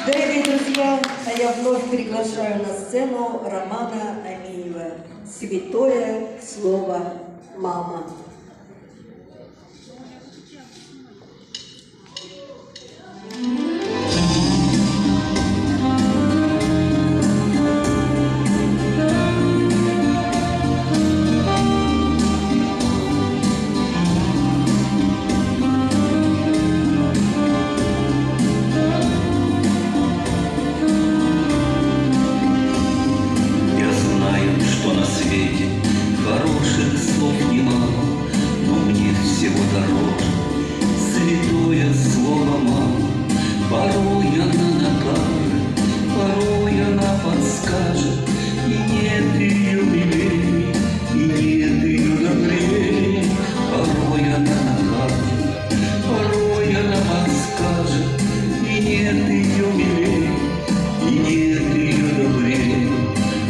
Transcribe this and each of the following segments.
Дорогие друзья, я вновь приглашаю на сцену Романа Амиева. «Святое слово мама». Хороших слов немало, но мне всего дороже святое слово мама. Порой она накажет, порой она подскажет, и нет ее милее, и нет ее добрее. Порой она накажет, порой она подскажет, и нет ее милее, и нет ее добрее.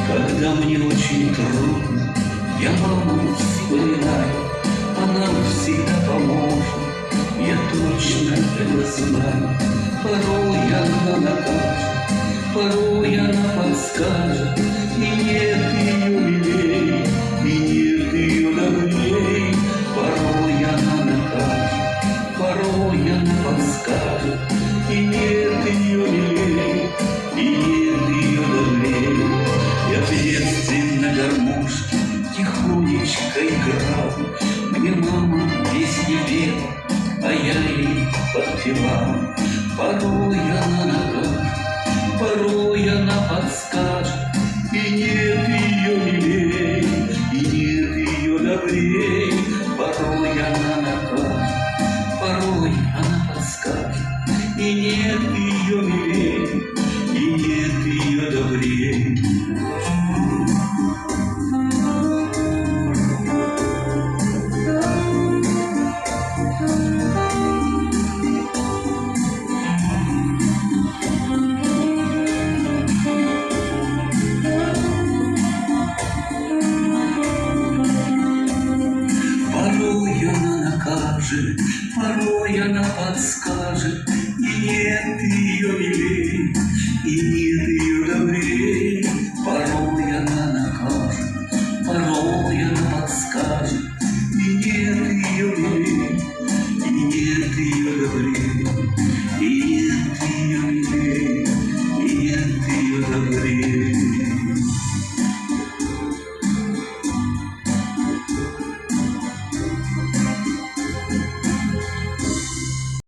Когда мне очень трудно, я маму вспоминаю, она всегда поможет, я точно это знаю. Порой она накажет, порой она подскажет, и нет ее милее, и нет ее добрее. Порой она накажет, порой она подскажет, и нет ее милее, и нет ее добрее. Я в детстве на гармошке тихонечко играл, мне мама песни пела, а я ей подпевал. Порой она накажет, порой она подскажет, и нет ее милее, и нет ее добрее. Порой она накажет, порой она подскажет, и нет ее милее, и нет ее добрее. Порой она подскажет, и нет ее милее, и нет ее добрее. Порой она накажет, порой она подскажет, и нет ее милее, и нет ее добрее.